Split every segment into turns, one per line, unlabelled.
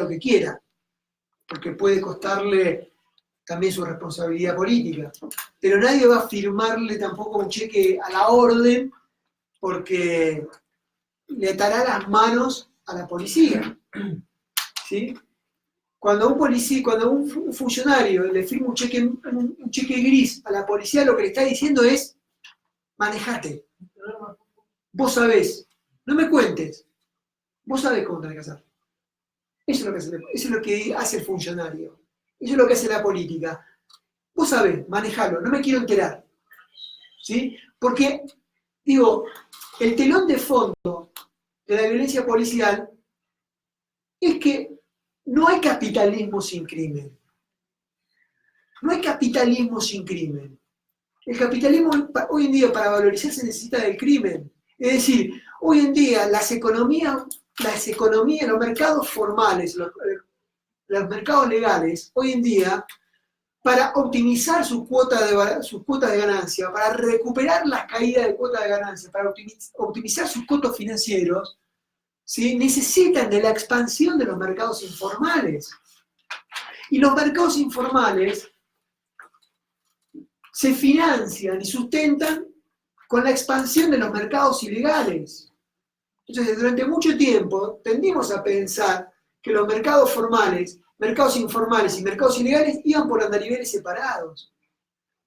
lo que quiera, porque puede costarle también su responsabilidad política. Pero nadie va a firmarle tampoco un cheque a la orden porque le atará las manos a la policía. ¿Sí? Cuando un funcionario le firma un cheque gris a la policía, lo que le está diciendo es: manejate. Vos sabés, no me cuentes. Vos sabés cómo tenés que hacer. Eso es lo que hace el funcionario. Eso es lo que hace la política. Vos sabés, manejalo, no me quiero enterar. ¿Sí? Porque, digo, el telón de fondo de la violencia policial es que no hay capitalismo sin crimen. No hay capitalismo sin crimen. El capitalismo hoy en día, para valorizarse, necesita del crimen. Es decir, hoy en día las economías, los mercados formales, los mercados legales, hoy en día, para optimizar sus cuotas de ganancia, para recuperar las caídas de cuotas de ganancia, para optimizar sus costos financieros, ¿sí? Necesitan de la expansión de los mercados informales. Y los mercados informales se financian y sustentan con la expansión de los mercados ilegales. Entonces, durante mucho tiempo tendimos a pensar que los mercados formales, mercados informales y mercados ilegales iban por andariveles separados.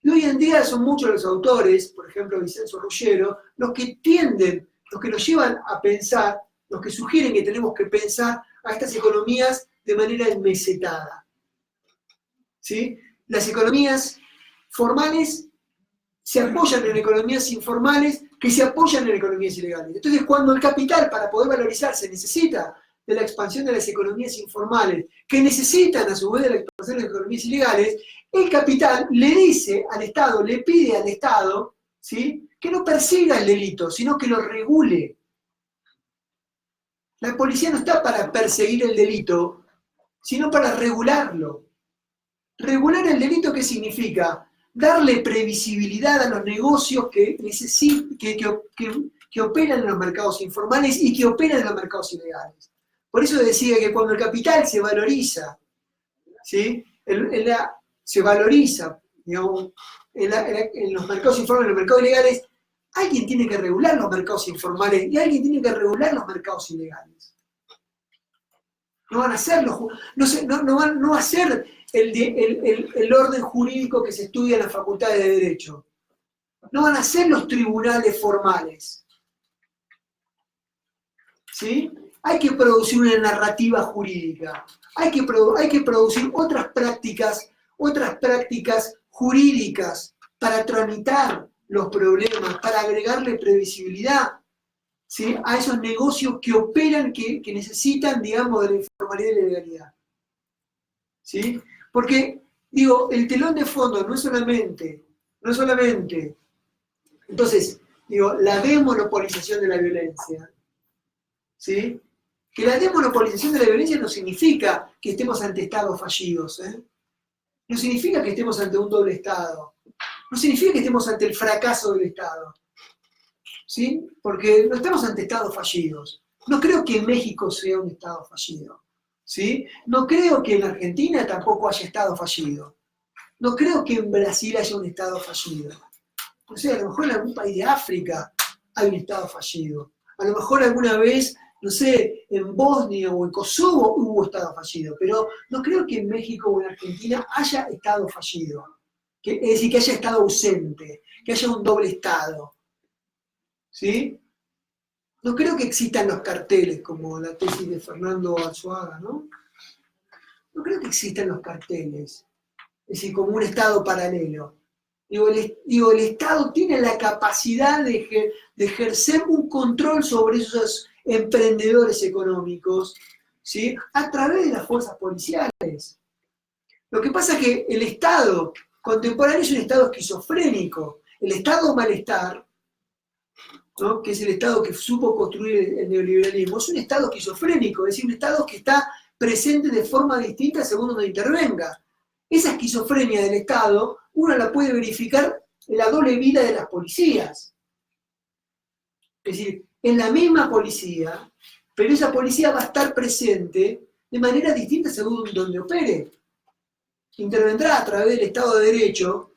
Y hoy en día son muchos los autores, por ejemplo Vicenzo Ruggiero, los que nos llevan a pensar, los que sugieren que tenemos que pensar a estas economías de manera enmesetada. ¿Sí? Las economías formales se apoyan en economías informales que se apoyan en economías ilegales. Entonces, cuando el capital, para poder valorizarse, necesita de la expansión de las economías informales, que necesitan a su vez de la expansión de las economías ilegales, el capital le dice al Estado, le pide al Estado, ¿sí?, que no persiga el delito, sino que lo regule. La policía no está para perseguir el delito, sino para regularlo. ¿Regular el delito qué significa? Darle previsibilidad a los negocios que operan en los mercados informales y que operan en los mercados ilegales. Por eso decía que cuando el capital se valoriza, ¿sí?, se valoriza, digamos, en los mercados informales, en los mercados ilegales, alguien tiene que regular los mercados informales y alguien tiene que regular los mercados ilegales. No van a hacerlo, no va a ser el orden jurídico que se estudia en las facultades de Derecho. No van a ser los tribunales formales. ¿Sí? Hay que producir una narrativa jurídica. Hay que producir otras prácticas jurídicas para tramitar los problemas, para agregarle previsibilidad, ¿sí?, a esos negocios que operan, que necesitan, digamos, de la informalidad y la legalidad. ¿Sí? Porque, digo, el telón de fondo no es solamente, entonces, digo, la desmonopolización de la violencia, ¿sí? Que la desmonopolización de la violencia no significa que estemos ante estados fallidos, ¿eh? No significa que estemos ante un doble estado, no significa que estemos ante el fracaso del Estado, ¿sí? Porque no estamos ante estados fallidos. No creo que México sea un estado fallido, ¿sí? No creo que en Argentina tampoco haya estado fallido. No creo que en Brasil haya un estado fallido. O sea, a lo mejor en algún país de África hay un estado fallido. A lo mejor alguna vez, no sé, en Bosnia o en Kosovo hubo estado fallido, pero no creo que en México o en Argentina haya estado fallido. Es decir, que haya estado ausente, que haya un doble estado. ¿Sí? No creo que existan los carteles, como la tesis de Fernando Alzuaga, ¿no? No creo que existan los carteles, es decir, como un estado paralelo. Digo, el Estado tiene la capacidad de ejercer un control sobre esos emprendedores económicos, ¿sí?, a través de las fuerzas policiales. Lo que pasa es que el Estado contemporáneo es un Estado esquizofrénico. El Estado malestar, ¿no?, que es el Estado que supo construir el neoliberalismo, es un Estado esquizofrénico, es decir, un Estado que está presente de forma distinta según donde intervenga. Esa esquizofrenia del Estado uno la puede verificar en la doble vida de las policías. Es decir, en la misma policía, pero esa policía va a estar presente de manera distinta según donde opere. Intervendrá a través del Estado de Derecho,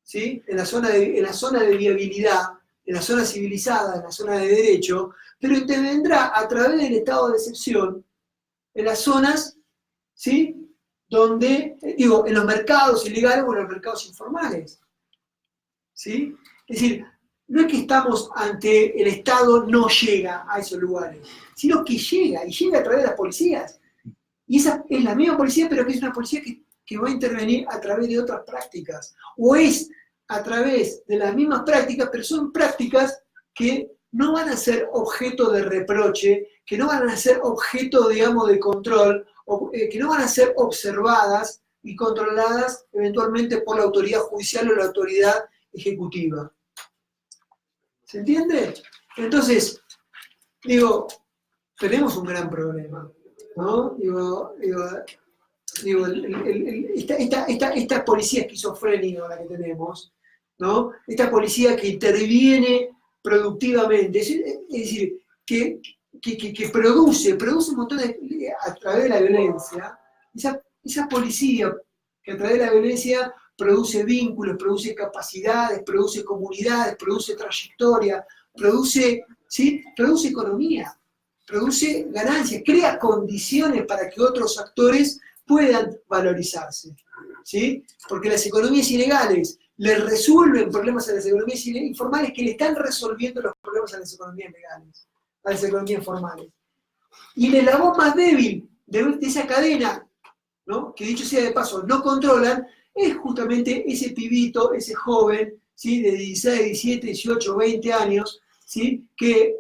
¿sí? en la zona de viabilidad, en la zona civilizada, en la zona de derecho, pero intervendrá a través del estado de excepción en las zonas, ¿sí? donde, en los mercados ilegales o en los mercados informales. ¿Sí? Es decir, no es que estamos ante el Estado no llega a esos lugares, sino que llega, y llega a través de las policías. Y esa es la misma policía, pero que es una policía que va a intervenir a través de otras prácticas. O es a través de las mismas prácticas, pero son prácticas que no van a ser objeto de reproche, que no van a ser objeto, digamos, de control, que no van a ser observadas y controladas eventualmente por la autoridad judicial o la autoridad ejecutiva. ¿Se entiende? Entonces, tenemos un gran problema, ¿no? Esta policía esquizofrénica la que tenemos, ¿no? Esta policía que interviene productivamente, es decir, que produce un montón a través de la violencia, esa policía que a través de la violencia produce vínculos, produce capacidades, produce comunidades, produce trayectoria, produce economía, produce ganancias, crea condiciones para que otros actores puedan valorizarse, ¿sí? Porque las economías ilegales le resuelven problemas a las economías informales que le están resolviendo los problemas a las economías legales, a las economías formales. Y el eslabón más débil de esa cadena, ¿no? Que dicho sea de paso, no controlan, es justamente ese pibito, ese joven, ¿sí? De 16, 17, 18, 20 años, ¿sí? que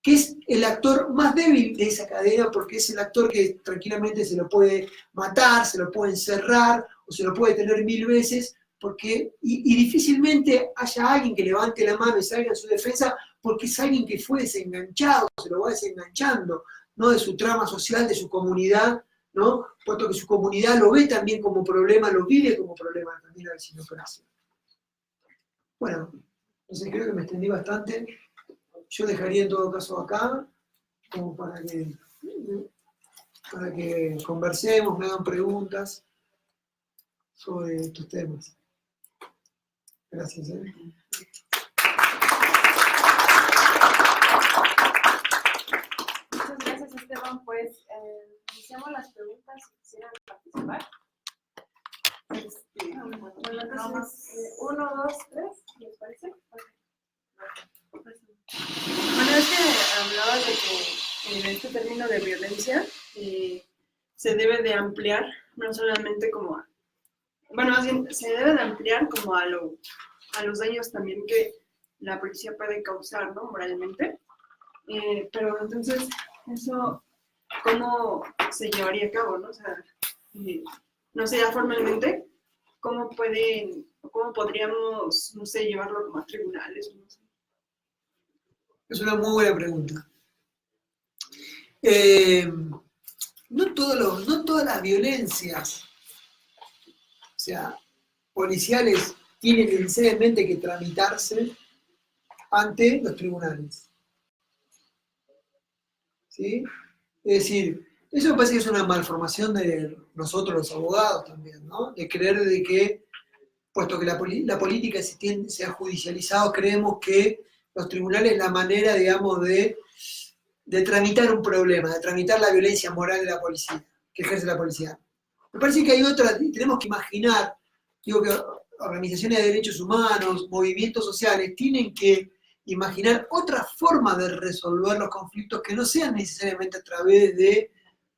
es el actor más débil de esa cadena, porque es el actor que tranquilamente se lo puede matar, se lo puede encerrar, o se lo puede tener 1000 veces, y difícilmente haya alguien que levante la mano y salga en su defensa, porque es alguien que fue desenganchado, se lo va desenganchando, ¿no? De su trama social, de su comunidad, ¿no? Puesto que su comunidad lo ve también como problema, lo vive como problema también la vecinocracia. Bueno, entonces creo que me extendí bastante. Yo dejaría en todo caso acá, como para que conversemos, me hagan preguntas sobre estos temas. Gracias.
Muchas gracias, Esteban. Pues iniciamos las preguntas si quisieran participar. Bueno, entonces, 1, 2, 3, ¿les parece?
Bueno, es que hablabas de que en este término de violencia se debe de ampliar, no solamente como más bien se debe de ampliar como a los daños también que la policía puede causar, ¿no? Moralmente. Pero entonces, eso, ¿cómo se llevaría a cabo, no? O sea, no sé, ya formalmente, ¿cómo podríamos, no sé, llevarlo como a tribunales? No sé.
Es una muy buena pregunta. No todas las violencias, o sea, policiales, tienen necesariamente que tramitarse ante los tribunales. ¿Sí? Es decir, eso me parece que es una malformación de nosotros los abogados también, ¿no? De creer de que, puesto que la política se ha judicializado, creemos que los tribunales es la manera, digamos, de tramitar un problema, de tramitar la violencia moral de la policía, que ejerce la policía. Me parece que hay otra, tenemos que imaginar, que organizaciones de derechos humanos, movimientos sociales, tienen que imaginar otra forma de resolver los conflictos que no sean necesariamente a través de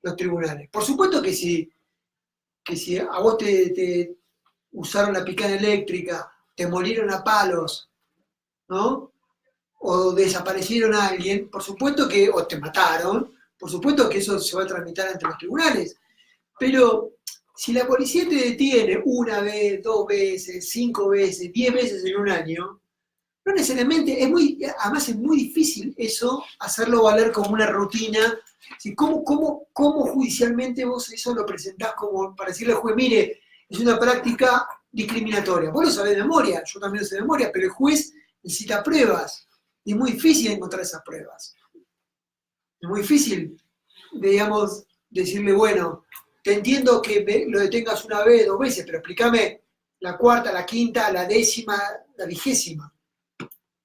los tribunales. Por supuesto que si a vos te usaron la picana eléctrica, te molieron a palos, ¿no? O desaparecieron a alguien, por supuesto que, o te mataron, por supuesto que eso se va a tramitar ante los tribunales. Pero si la policía te detiene 1 vez, 2 veces, 5 veces, 10 veces en un año, no necesariamente, además es muy difícil eso, hacerlo valer como una rutina. ¿Cómo judicialmente vos eso lo presentás como para decirle al juez, mire, es una práctica discriminatoria? Vos lo sabés de memoria, yo también lo sé de memoria, pero el juez necesita pruebas. Y es muy difícil encontrar esas pruebas. Es muy difícil digamos, decirle, bueno, te entiendo que lo detengas una vez, 2 veces, pero explícame la cuarta, la quinta, la décima, la 20ª.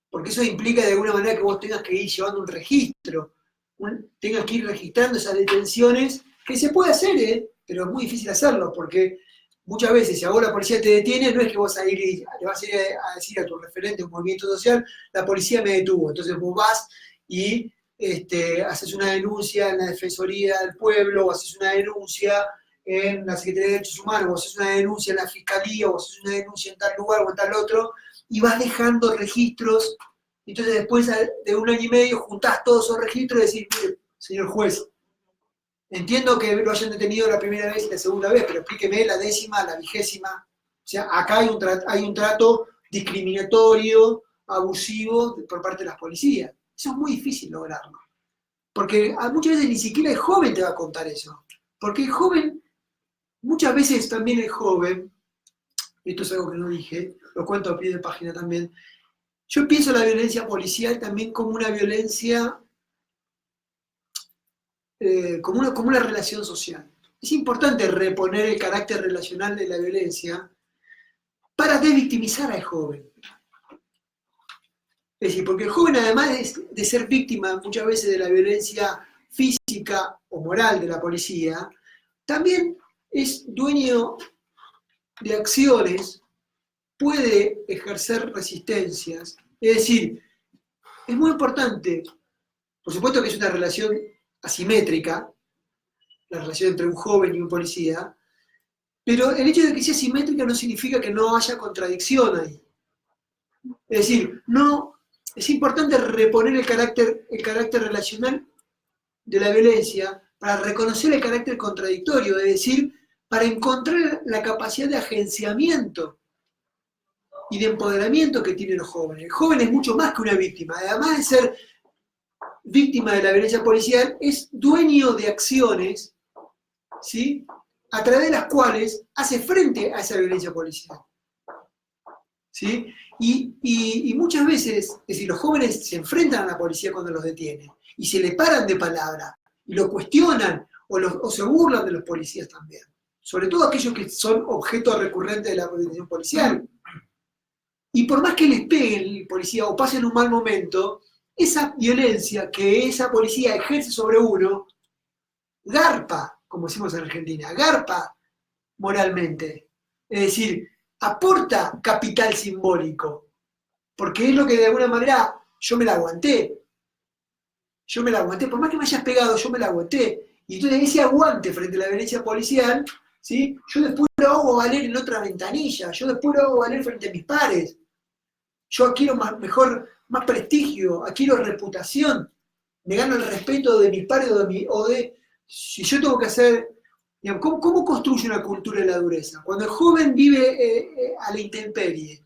Porque eso implica de alguna manera que vos tengas que ir llevando un registro, tengas que ir registrando esas detenciones, que se puede hacer, pero es muy difícil hacerlo, porque muchas veces si a vos la policía te detiene, no es que vos a ir y le vas a ir a decir a tu referente, un movimiento social, la policía me detuvo. Entonces vos vas y haces una denuncia en la Defensoría del Pueblo, o haces una denuncia en la Secretaría de Derechos Humanos, o haces una denuncia en la Fiscalía, o haces una denuncia en tal lugar o en tal otro, y vas dejando registros. Entonces después de 1 año y medio juntás todos esos registros y decís, mire, señor juez, entiendo que lo hayan detenido la primera vez y la segunda vez, pero explíqueme la 10ª, la 20ª. O sea, acá hay un trato discriminatorio, abusivo por parte de las policías. Eso es muy difícil lograrlo. Porque muchas veces ni siquiera el joven te va a contar eso. Porque el joven, muchas veces también el joven, esto es algo que no dije, lo cuento a pie de página también, yo pienso la violencia policial también como una violencia, como una relación social. Es importante reponer el carácter relacional de la violencia para desvictimizar al joven. Es decir, porque el joven, además de ser víctima muchas veces de la violencia física o moral de la policía, también es dueño de acciones, puede ejercer resistencias. Es decir, es muy importante, por supuesto que es una relación asimétrica, la relación entre un joven y un policía, pero el hecho de que sea asimétrica no significa que no haya contradicción ahí. Es decir, no, es importante reponer el carácter relacional de la violencia para reconocer el carácter contradictorio, es decir, para encontrar la capacidad de agenciamiento y de empoderamiento que tienen los jóvenes. El joven es mucho más que una víctima, además de ser víctima de la violencia policial, es dueño de acciones, ¿sí?, a través de las cuales hace frente a esa violencia policial. ¿Sí? Y muchas veces, es decir, los jóvenes se enfrentan a la policía cuando los detiene, y se le paran de palabra, y lo cuestionan, o se burlan de los policías también. Sobre todo aquellos que son objeto recurrente de la organización policial. Y por más que les pegue el policía o pasen un mal momento, esa violencia que esa policía ejerce sobre uno, garpa, como decimos en Argentina, garpa moralmente. Es decir, aporta capital simbólico, porque es lo que de alguna manera yo me la aguanté. Yo me la aguanté, por más que me hayas pegado, yo me la aguanté. Y entonces ese aguante frente a la violencia policial, ¿sí?, yo después lo hago valer en otra ventanilla, yo después lo hago valer frente a mis pares. Yo adquiero más prestigio, adquiero reputación, me gano el respeto de mis pares si yo tengo que hacer, digamos, ¿cómo construye una cultura de la dureza? Cuando el joven vive a la intemperie,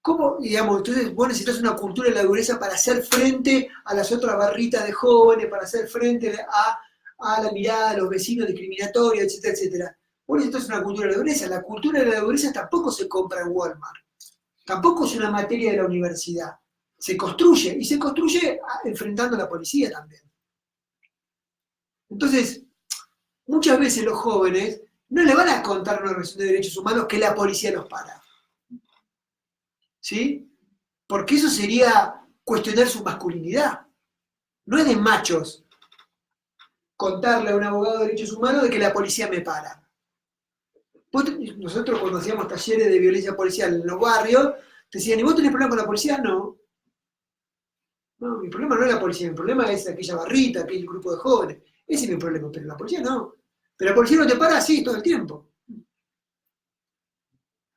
¿cómo, digamos, entonces vos necesitas una cultura de la dureza para hacer frente a las otras barritas de jóvenes, para hacer frente a la mirada de los vecinos discriminatorios, etcétera, etcétera? Vos necesitas una cultura de la dureza. La cultura de la dureza tampoco se compra en Walmart. Tampoco es una materia de la universidad. Se construye, y se construye enfrentando a la policía también. Entonces, muchas veces los jóvenes no le van a contar a una organización de derechos humanos que la policía los para. ¿Sí? Porque eso sería cuestionar su masculinidad. No es de machos contarle a un abogado de derechos humanos de que la policía me para. Nosotros cuando hacíamos talleres de violencia policial en los barrios, te decían, ¿y vos tenés problema con la policía? No. No, mi problema no es la policía, mi problema es aquella barrita, aquel grupo de jóvenes. Ese es mi problema, pero la policía no. Pero la policía no te para así todo el tiempo.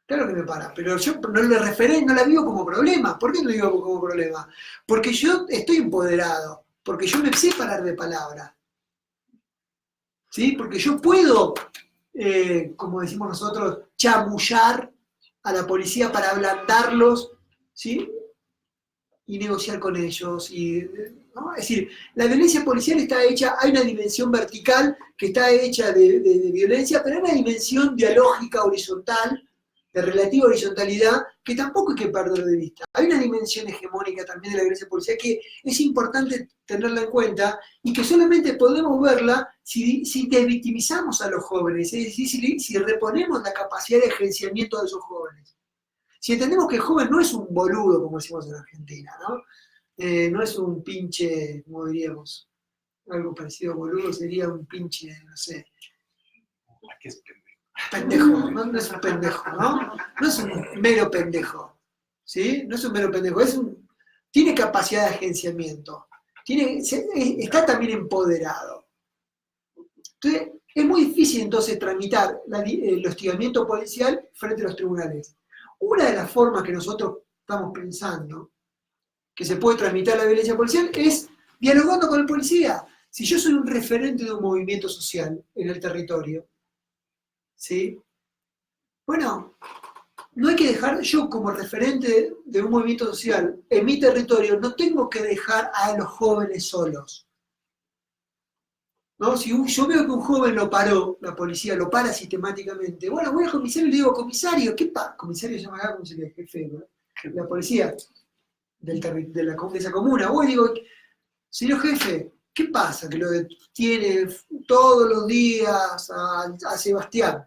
Claro que me para, pero yo no la vivo como problema. ¿Por qué no la vivo como problema? Porque yo estoy empoderado, porque yo me sé parar de palabra. ¿Sí? Porque yo puedo, como decimos nosotros, chamullar a la policía para ablandarlos, ¿sí?, y negociar con ellos. ¿No? Es decir, la violencia policial está hecha, hay una dimensión vertical que está hecha de violencia, pero hay una dimensión dialógica, horizontal, de relativa horizontalidad que tampoco hay que perder de vista. Hay una dimensión hegemónica también de la violencia policial que es importante tenerla en cuenta y que solamente podemos verla si desvictimizamos a los jóvenes, es decir, si reponemos la capacidad de agenciamiento de esos jóvenes. Si entendemos que el joven no es un boludo, como decimos en Argentina, ¿no? No es un pinche, como diríamos, algo parecido a boludo sería un pinche, no sé.
Aquí es
Pendejo, no es un pendejo, ¿no? No es un mero pendejo, ¿sí? No es un mero pendejo, tiene capacidad de agenciamiento, está también empoderado. Entonces, es muy difícil entonces tramitar el hostigamiento policial frente a los tribunales. Una de las formas que nosotros estamos pensando que se puede tramitar la violencia policial es dialogando con el policía. Si yo soy un referente de un movimiento social en el territorio, ¿sí? Bueno, no hay que dejar, yo como referente de un movimiento social en mi territorio, no tengo que dejar a los jóvenes solos. ¿No? Si yo veo que un joven lo paró, la policía lo para sistemáticamente, bueno, voy al comisario y le digo, comisario, ¿qué pasa? Comisario se llama acá, comisario el jefe, ¿no? La policía de esa comuna. Voy y digo, señor jefe, ¿qué pasa? Que lo detiene todos los días a Sebastián.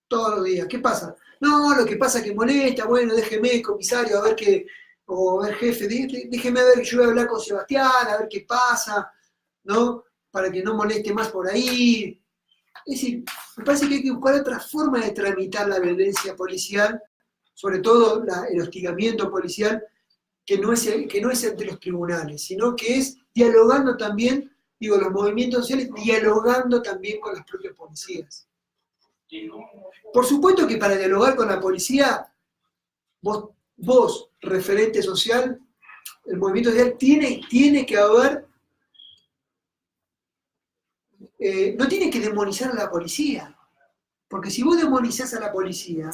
Todos los días. ¿Qué pasa? No, lo que pasa es que molesta, bueno, déjeme, comisario, a ver qué, o a ver, jefe, déjeme ver que yo voy a hablar con Sebastián, a ver qué pasa, ¿no? Para que no moleste más por ahí. Es decir, me parece que hay que buscar otra forma de tramitar la violencia policial, sobre todo el hostigamiento policial, que no es entre los tribunales, sino que es dialogando también, digo, los movimientos sociales, dialogando también con las propias policías. Por supuesto que para dialogar con la policía, vos referente social, el movimiento social, tiene que haber, no tiene que demonizar a la policía, porque si vos demonizás a la policía,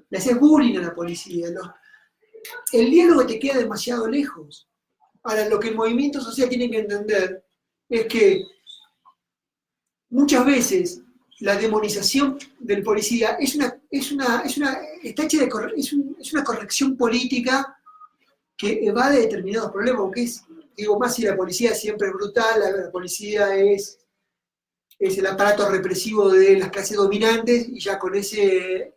le haces bullying a la policía, el diálogo te queda demasiado lejos. Ahora, lo que el movimiento social tiene que entender es que muchas veces la demonización del policía es una corrección política que evade determinados problemas, porque digo, más si la policía siempre es brutal, la policía es el aparato represivo de las clases dominantes, y ya con ese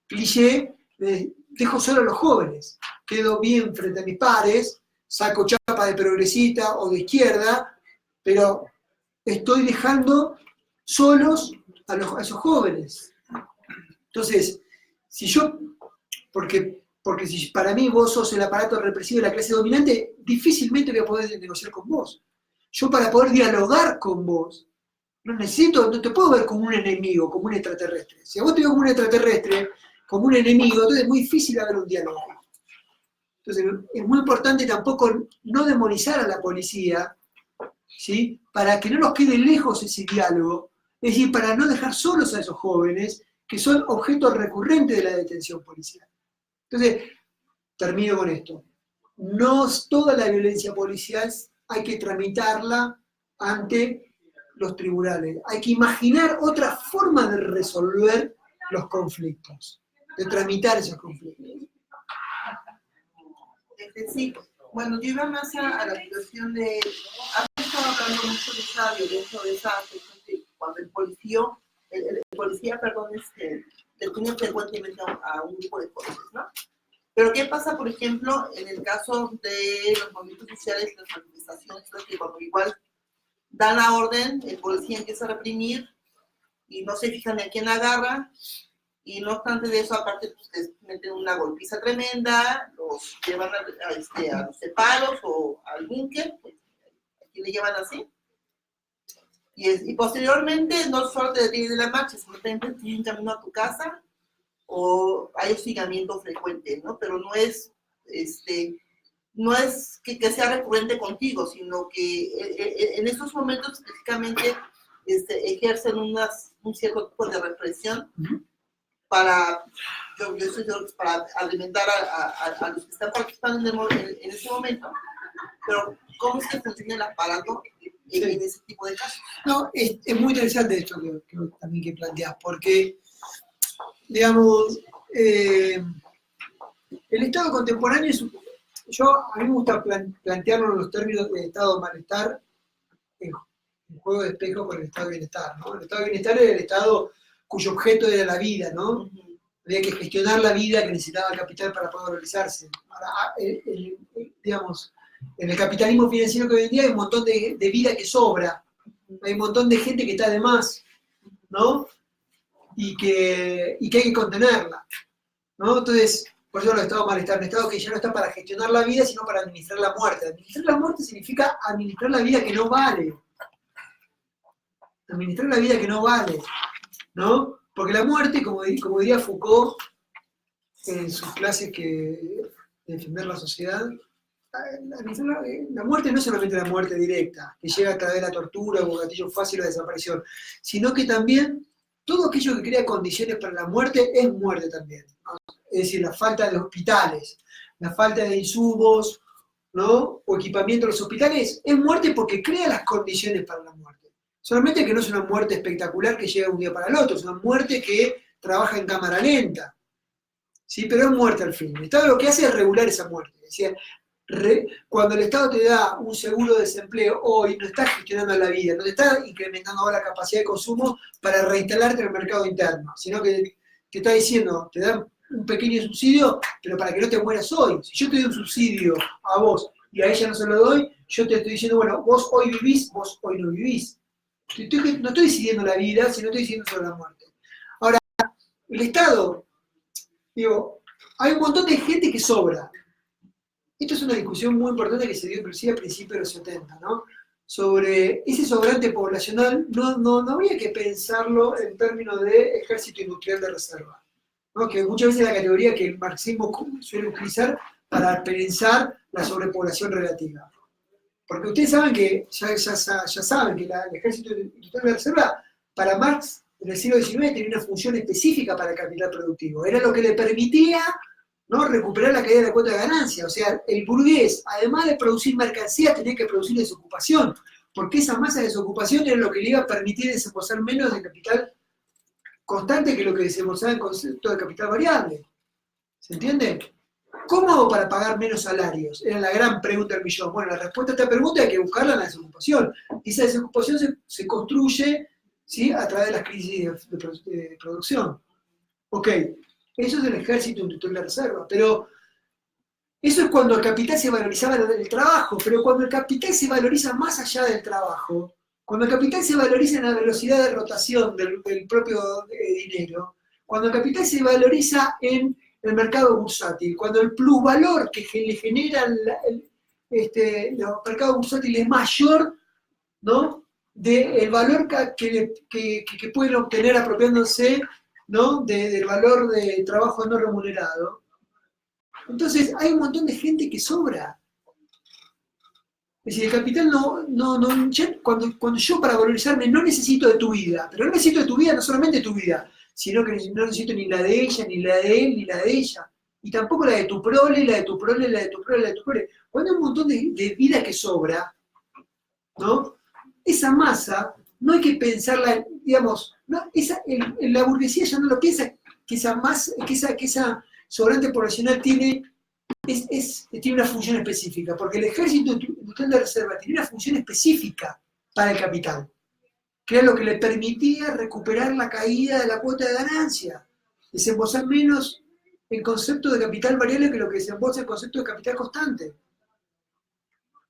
cliché, dejo solo a los jóvenes, quedo bien frente a mis pares, saco chapa de progresista o de izquierda, pero estoy dejando solos a esos jóvenes. Entonces, porque si para mí vos sos el aparato represivo de la clase dominante, difícilmente voy a poder negociar con vos. Yo para poder dialogar con vos, no te puedo ver como un enemigo, como un extraterrestre. Si a vos te veo como un extraterrestre, como un enemigo, entonces es muy difícil haber un diálogo. Entonces es muy importante tampoco no demonizar a la policía, ¿sí? Para que no nos quede lejos ese diálogo, es decir, para no dejar solos a esos jóvenes que son objeto recurrente de la detención policial. Entonces, termino con esto. No toda la violencia policial hay que tramitarla ante los tribunales. Hay que imaginar otra forma de resolver los conflictos, de tramitar esos conflictos.
Sí, bueno, yo iba más a la situación de... Has estado hablando mucho de esa violencia, de esa cuestión de cuando el policía, detiene frecuentemente a un grupo de jóvenes, ¿no? Pero ¿qué pasa, por ejemplo, en el caso de los movimientos sociales, las manifestaciones, que cuando igual dan la orden, el policía empieza a reprimir y no se fijan en quién agarra, y no obstante de eso, aparte, pues les meten una golpiza tremenda, los llevan a los separos o al búnker, pues, aquí le llevan así. Y posteriormente no solo te detienen de la marcha, sino también te tienen camino a tu casa, o hay hostigamiento frecuente, ¿no? Pero no es que sea recurrente contigo, sino que en esos momentos específicamente ejercen un cierto tipo de represión para alimentar a los que están participando en ese momento. Pero ¿cómo es que funciona el aparato en ese tipo de casos?
No, es muy interesante esto que también que planteás, porque digamos, el estado contemporáneo es, a mí me gusta plantearlo en los términos de estado de malestar, en juego de espejo con el estado de bienestar, ¿no? El estado de bienestar era el estado cuyo objeto era la vida, ¿no? Había que gestionar la vida que necesitaba el capital para poder realizarse. Ahora, digamos, en el capitalismo financiero que hoy en día hay un montón de vida que sobra, hay un montón de gente que está de más, ¿no? Y que hay que contenerla, ¿no? Entonces, por eso el estado de malestar, un estado que ya no está para gestionar la vida, sino para administrar la muerte. Administrar la muerte significa administrar la vida que no vale. Administrar la vida que no vale, ¿no? Porque la muerte, como diría Foucault en sus clases de defender la sociedad, la muerte no es solamente la muerte directa, que llega a través de la tortura o gatillo fácil o desaparición, sino que también todo aquello que crea condiciones para la muerte es muerte también, ¿no? Es decir, la falta de hospitales, la falta de insumos, ¿no? O equipamiento de los hospitales, es muerte porque crea las condiciones para la muerte. Solamente que no es una muerte espectacular que llega un día para el otro, es una muerte que trabaja en cámara lenta, ¿sí? Pero es muerte al fin. El Estado lo que hace es regular esa muerte. Es decir, cuando el Estado te da un seguro de desempleo, hoy no está gestionando la vida, no te está incrementando ahora la capacidad de consumo para reinstalarte en el mercado interno, sino que te está diciendo, te dan un pequeño subsidio, pero para que no te mueras hoy. Si yo te doy un subsidio a vos y a ella no se lo doy, yo te estoy diciendo, bueno, vos hoy vivís, vos hoy no vivís. No estoy decidiendo la vida, sino estoy decidiendo sobre la muerte. Ahora, el Estado, digo, hay un montón de gente que sobra. Esto es una discusión muy importante que se dio inclusive a principios de los 70, ¿no? Sobre ese sobrante poblacional, no habría que pensarlo en términos de ejército industrial de reserva, ¿no? Que muchas veces es la categoría que el marxismo suele utilizar para pensar la sobrepoblación relativa. Porque ustedes saben que, ya saben que el ejército industrial de reserva, para Marx, en el siglo XIX, tenía una función específica para el capital productivo. Era lo que le permitía, ¿no?, recuperar la caída de la cuota de ganancia. O sea, el burgués, además de producir mercancías, tenía que producir desocupación, porque esa masa de desocupación era lo que le iba a permitir desembolsar menos de capital constante que lo que desembolsaba en concepto de capital variable. ¿Se entiende? ¿Cómo hago para pagar menos salarios? Era la gran pregunta del millón. Bueno, la respuesta a esta pregunta hay que buscarla en la desocupación. Y esa desocupación se construye, ¿sí?, a través de las crisis de producción. Ok, eso es el ejército industrial de reserva, pero eso es cuando el capital se valorizaba en el trabajo, pero cuando el capital se valoriza más allá del trabajo, cuando el capital se valoriza en la velocidad de rotación del propio dinero, cuando el capital se valoriza en el mercado bursátil, cuando el plusvalor que le genera el mercado bursátil es mayor, ¿no?, del valor que pueden obtener apropiándose, ¿no?, del valor de trabajo no remunerado. Entonces hay un montón de gente que sobra. Es decir, el capital cuando yo para valorizarme no necesito de tu vida, pero no necesito de tu vida, no solamente de tu vida, sino que no necesito ni la de ella, ni la de él, ni la de ella. Y tampoco la de tu prole, la de tu prole, la de tu prole, la de tu prole. Cuando hay un montón de vida que sobra, ¿no?, esa masa no hay que pensarla, digamos, ¿no?, la burguesía ya no lo piensa, que esa sobrante poblacional tiene una función específica, porque el ejército industrial de reserva tiene una función específica para el capital, que era lo que le permitía recuperar la caída de la cuota de ganancia, desembolsar menos en concepto de capital variable que lo que desembolsa en concepto de capital constante.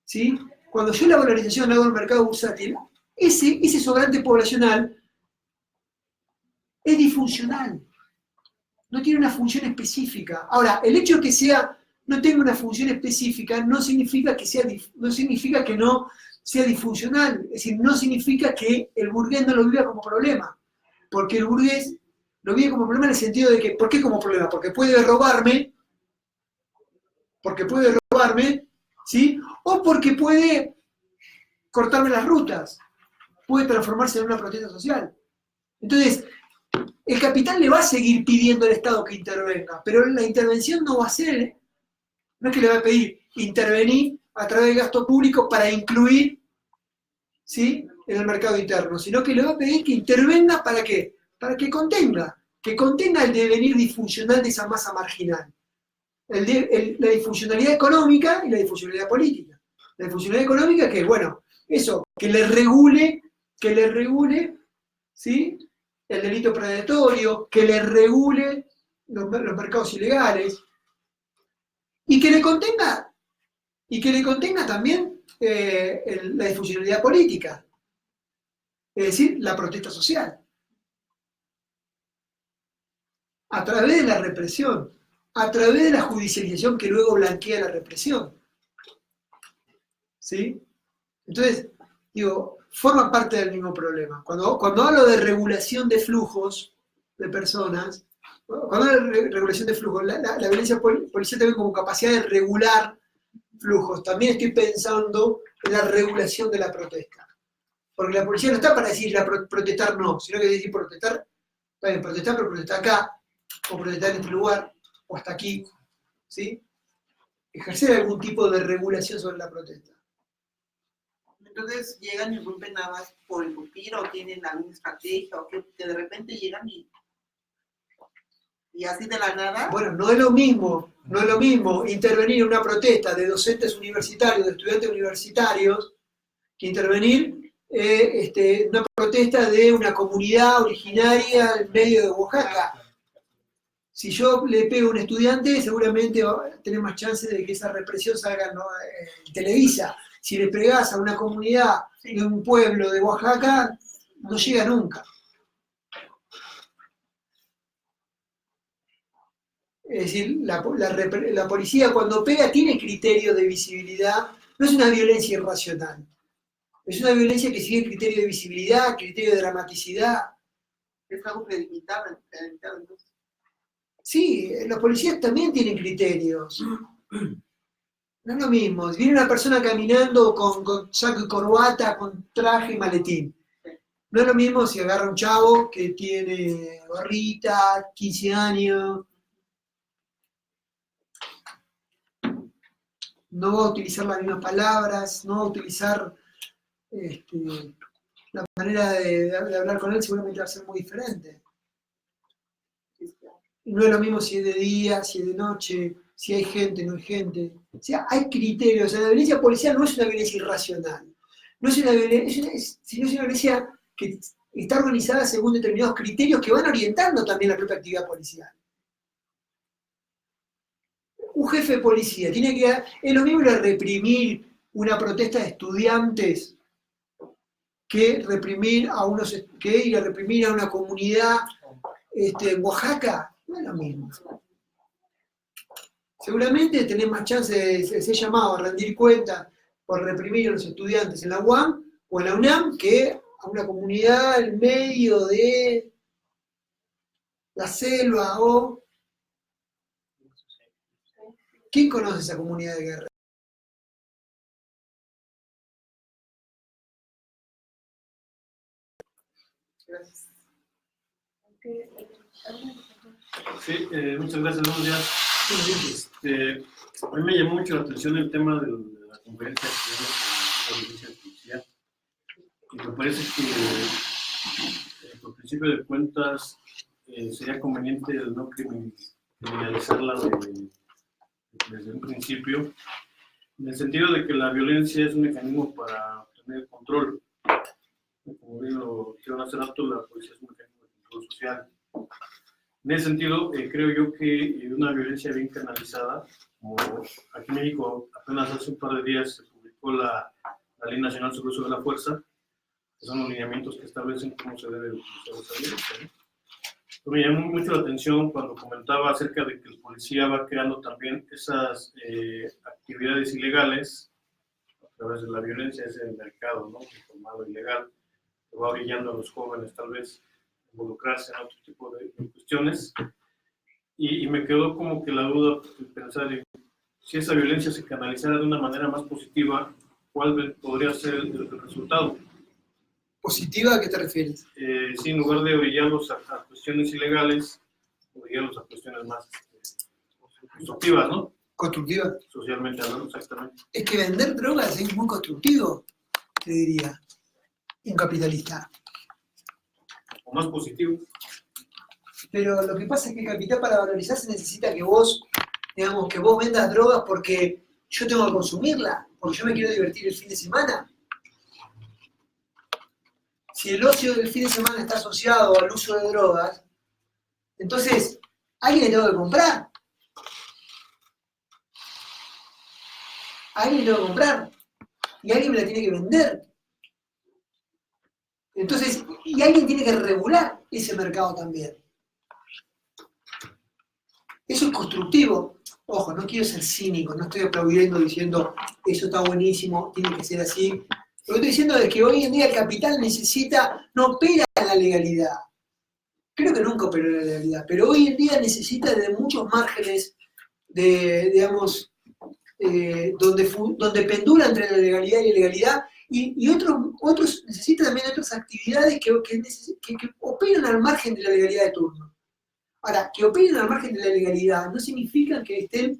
¿Sí? Cuando yo la valorización hago en el mercado bursátil, ese sobrante poblacional es disfuncional, no tiene una función específica. Ahora, el hecho de que no tenga una función específica no significa que no sea disfuncional, es decir, no significa que el burgués no lo viva como problema, porque el burgués lo vive como problema en el sentido de que, ¿por qué como problema? Porque puede robarme, ¿sí? O porque puede cortarme las rutas, puede transformarse en una protesta social. Entonces, el capital le va a seguir pidiendo al Estado que intervenga, pero la intervención no va a ser, no es que le va a pedir intervenir a través del gasto público para incluir, ¿sí?, en el mercado interno, sino que le va a pedir que intervenga ¿para qué? Para que contenga, que contenga el devenir disfuncional de esa masa marginal. La disfuncionalidad económica y la disfuncionalidad política. La disfuncionalidad económica que, bueno, eso, que le regule, ¿sí? El delito predatorio, que le regule los mercados ilegales, y que le contenga también la disfuncionalidad política, es decir, la protesta social, a través de la represión, a través de la judicialización que luego blanquea la represión. ¿Sí? Entonces, digo, forma parte del mismo problema. Cuando hablo de regulación de flujos de personas, cuando hablo de regulación de flujos, la violencia policial también como capacidad de regular flujos. También estoy pensando en la regulación de la protesta. Porque la policía no está para decir protestar no, sino que decir protestar, está bien, protestar, pero protestar acá, o protestar en este lugar, o hasta aquí, ¿sí? Ejercer algún tipo de regulación sobre la protesta.
Entonces llegan y rompen nada más por irrumpir o tienen alguna estrategia o que de repente llegan y así de la nada.
Bueno, no es lo mismo intervenir en una protesta de docentes universitarios, de estudiantes universitarios, que intervenir en una protesta de una comunidad originaria en medio de Oaxaca. Si yo le pego a un estudiante, seguramente va a tener más chances de que esa represión salga en Televisa. Si le pegás a una comunidad de un pueblo de Oaxaca, no llega nunca. Es decir, la policía cuando pega tiene criterio de visibilidad, no es una violencia irracional. Es una violencia que sigue criterio de visibilidad, criterio de dramaticidad.
Es algo prelimitado entonces.
Sí, los policías también tienen criterios. No es lo mismo. Viene una persona caminando con saco y corbata, con traje y maletín. No es lo mismo si agarra un chavo que tiene gorrita, 15 años. No va a utilizar las mismas palabras, no va a utilizar la manera de hablar con él, seguramente va a ser muy diferente. Y no es lo mismo si es de día, si es de noche, si hay gente, no hay gente. O sea, hay criterios. O sea, la violencia policial no es una violencia irracional. No es una violencia, sino es una violencia que está organizada según determinados criterios que van orientando también la propia actividad policial. Un jefe de policía tiene que... Es lo mismo reprimir una protesta de estudiantes que ir a reprimir a una comunidad en Oaxaca. No es lo mismo. Seguramente tenés más chance de ser llamado a rendir cuenta por reprimir a los estudiantes en la UAM o en la UNAM que a una comunidad en medio de la selva o... ¿Quién conoce esa comunidad de guerra?
Gracias.
Sí, muchas gracias, buenos días. A mí me llamó mucho la atención el tema de la conferencia que tuvimos con la violencia policial. Y me parece que, por principio de cuentas, sería conveniente el no criminalizarla desde un principio, en el sentido de que la violencia es un mecanismo para tener control. Como bien lo dijeron hace rato, la policía es un mecanismo de control social. En ese sentido, creo yo que una violencia bien canalizada, como aquí en México apenas hace un par de días se publicó la Ley Nacional sobre el Uso de la Fuerza, que son los lineamientos que establecen cómo se debe utilizar esa violencia, ¿no? Me llamó mucho la atención cuando comentaba acerca de que el policía va creando también esas actividades ilegales a través de la violencia, ese mercado, ¿no? Informado ilegal, que va orillando a los jóvenes tal vez involucrarse en otro tipo de cuestiones. Y me quedó como que la duda de pensar en si esa violencia se canalizara de una manera más positiva, ¿cuál podría ser el resultado?
¿Positiva a qué te refieres?
Sí, en lugar de orillarlos a cuestiones ilegales, orillarlos a cuestiones más constructivas, ¿no?
¿Constructiva?
Socialmente hablando, exactamente.
Es que vender drogas es muy constructivo, te diría, un capitalista.
O más positivo.
Pero lo que pasa es que el capital para valorizarse necesita que vos, digamos, que vos vendas drogas porque yo tengo que consumirla, porque yo me quiero divertir el fin de semana. Si el ocio del fin de semana está asociado al uso de drogas, entonces alguien le tengo que comprar. Alguien le tengo que comprar. Y alguien me la tiene que vender. Entonces, y alguien tiene que regular ese mercado también. Eso es constructivo. Ojo, no quiero ser cínico, no estoy aplaudiendo diciendo eso está buenísimo, tiene que ser así. Lo que estoy diciendo es que hoy en día el capital no opera en la legalidad. Creo que nunca operó en la legalidad, pero hoy en día necesita de muchos márgenes de, digamos, donde pendula entre la legalidad y la ilegalidad, y otros necesitan también otras actividades que operan al margen de la legalidad de turno. Ahora, que operen al margen de la legalidad no significa que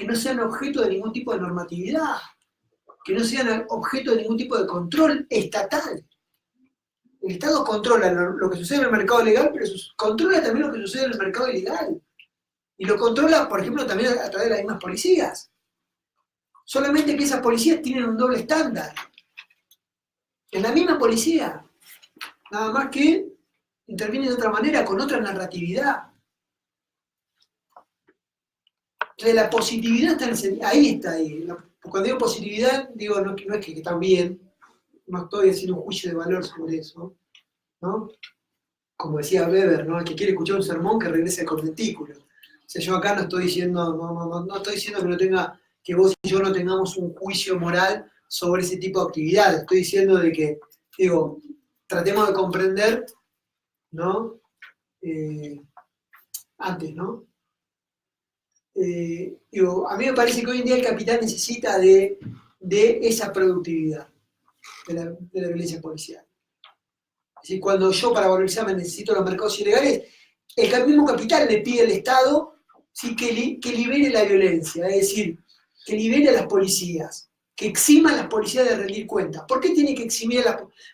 no sean objeto de ningún tipo de normatividad, que no sean objeto de ningún tipo de control estatal. El Estado controla lo que sucede en el mercado legal, pero controla también lo que sucede en el mercado ilegal. Y lo controla, por ejemplo, también a través de las mismas policías. Solamente que esas policías tienen un doble estándar. Es la misma policía, nada más que interviene de otra manera, con otra narratividad. Entonces la positividad está ahí. Cuando digo positividad, digo no es que están bien, no estoy haciendo un juicio de valor sobre eso, ¿no? Como decía Weber, ¿no? El que quiere escuchar un sermón que regrese al conventículo. O sea, yo acá no estoy diciendo, no estoy diciendo que vos y yo no tengamos un juicio moral sobre ese tipo de actividades. Estoy diciendo de que, tratemos de comprender, ¿no? Antes, ¿no? A mí me parece que hoy en día el capital necesita de esa productividad de la violencia policial. Es decir, cuando yo para valorizarme necesito los mercados ilegales, el mismo capital le pide al Estado, ¿sí?, que libere la violencia, es decir, que libere a las policías, que exima a las policías de rendir cuentas. ¿Por qué tiene que eximir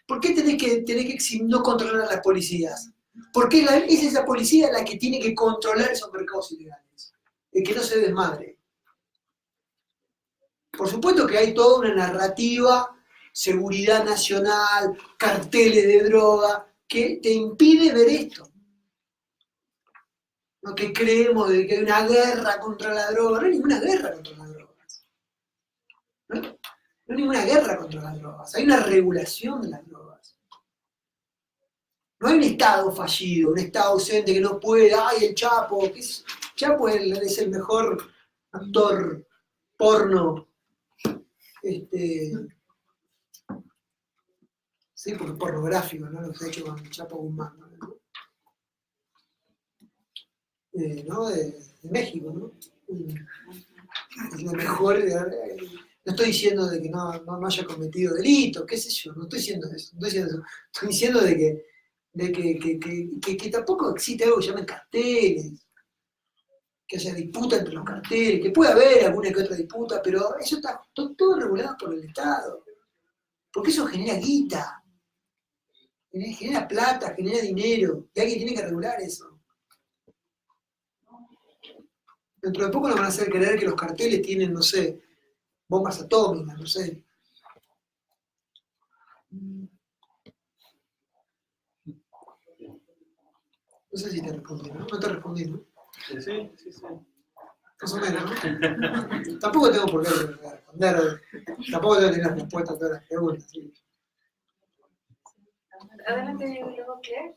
¿Por qué tenés que no controlar a las policías? Porque es esa policía la que tiene que controlar esos mercados ilegales, de que no se desmadre. Por supuesto que hay toda una narrativa, seguridad nacional, carteles de droga, que te impide ver esto. No que creemos de que hay una guerra contra la droga, no hay ninguna guerra contra las drogas. No hay ninguna guerra contra las drogas, hay una regulación de las drogas. No hay un Estado fallido, un Estado ausente que no puede, ¡ay, el Chapo! Chapo es el mejor actor porno. Sí, porque es pornográfico, ¿no? Lo que se ha hecho con Chapo Guzmán, ¿no? De México, ¿no? Es lo mejor. No estoy diciendo de que no haya cometido delitos, qué sé yo, no estoy diciendo eso. Estoy diciendo de que tampoco existe algo que se llamen carteles, que haya disputa entre los carteles, que puede haber alguna que otra disputa, pero eso está todo regulado por el Estado. Porque eso genera guita, genera plata, genera dinero, y alguien tiene que regular eso. Dentro de poco nos van a hacer creer que los carteles tienen, no sé, bombas atómicas, no sé. No sé si te respondí, ¿no? No te respondí, ¿no?
Sí.
Más o menos, ¿no? Tampoco tengo por qué responder, tampoco tengo que tener respuesta a todas las preguntas. ¿Sí?
Adelante, Diego, ¿qué?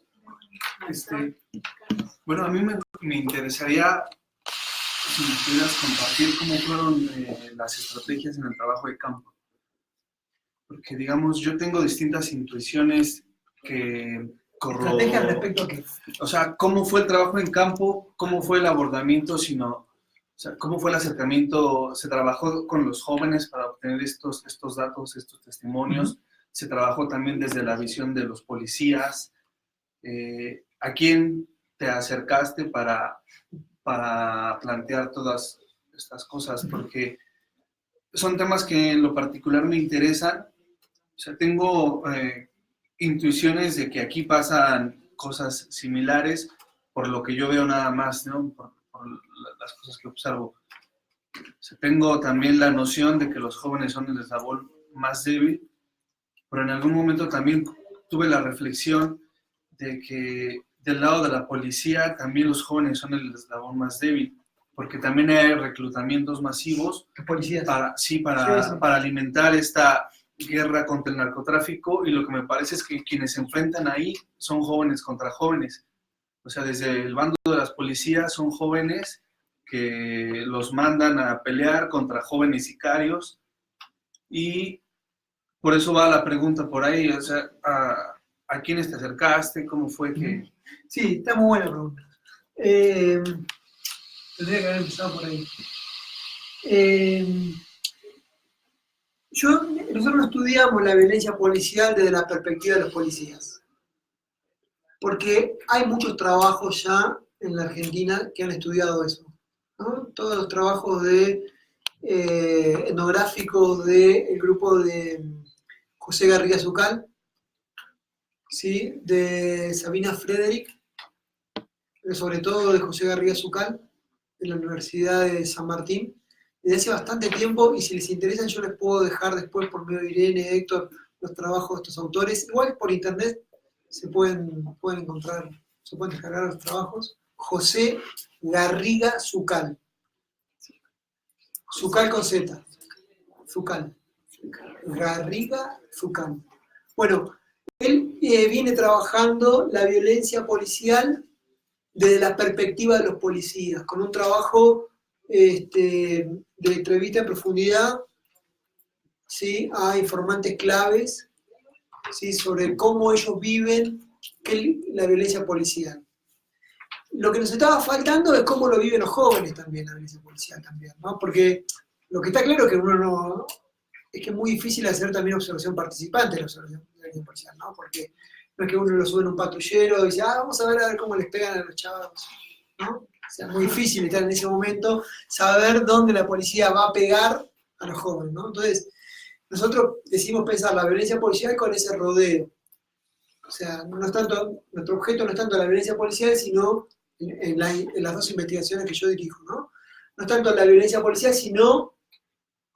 Bueno, a mí me interesaría si me pudieras compartir cómo fueron las estrategias en el trabajo de campo. Porque, digamos, yo tengo distintas intuiciones que
¿Estrategias respecto a qué?
O sea, cómo fue el trabajo en campo, cómo fue el abordamiento, o sea, cómo fue el acercamiento, se trabajó con los jóvenes para obtener estos datos, estos testimonios, se trabajó también desde la visión de los policías. ¿A quién te acercaste para plantear todas estas cosas? Porque son temas que en lo particular me interesan. O sea, tengo intuiciones de que aquí pasan cosas similares por lo que yo veo nada más, ¿no? Por las cosas que observo. O sea, tengo también la noción de que los jóvenes son el eslabón más débil, pero en algún momento también tuve la reflexión de que del lado de la policía también los jóvenes son el eslabón más débil, porque también hay reclutamientos masivos
Los policías.
para alimentar esta guerra contra el narcotráfico, y lo que me parece es que quienes se enfrentan ahí son jóvenes contra jóvenes. O sea, desde el bando de las policías son jóvenes que los mandan a pelear contra jóvenes sicarios, y por eso va la pregunta por ahí, o sea, ¿a quiénes te acercaste? ¿Cómo fue que...?
Sí, está muy buena pregunta. Tendría que haber empezado por ahí. Nosotros no estudiamos la violencia policial desde la perspectiva de los policías, porque hay muchos trabajos ya en la Argentina que han estudiado eso, ¿no? Todos los trabajos etnográficos del grupo de José Garriga Zucal, ¿sí? De Sabina Frederick, pero sobre todo de José Garriga Zucal, de la Universidad de San Martín, desde hace bastante tiempo, y si les interesa yo les puedo dejar después por medio de Irene, Héctor, los trabajos de estos autores. Igual por internet se pueden encontrar, se pueden descargar los trabajos. José Garriga Zucal. Zucal con Z. Zucal. Garriga Zucal. Bueno, él viene trabajando la violencia policial desde la perspectiva de los policías, con un trabajo de entrevista en profundidad, ¿sí? A informantes claves, ¿sí? Sobre cómo ellos viven la violencia policial. Lo que nos estaba faltando es cómo lo viven los jóvenes también, la violencia policial también, ¿no? Porque lo que está claro es que es que es muy difícil hacer también observación participante de la observación policial, ¿no? Porque no es que uno lo sube en un patrullero y dice, vamos a ver cómo les pegan a los chavos, ¿no? O sea, es muy difícil estar en ese momento, saber dónde la policía va a pegar a los jóvenes, ¿no? Entonces, nosotros decidimos pensar la violencia policial con ese rodeo. O sea, nuestro objeto no es tanto la violencia policial, sino en las dos investigaciones que yo dirijo, ¿no? No es tanto la violencia policial, sino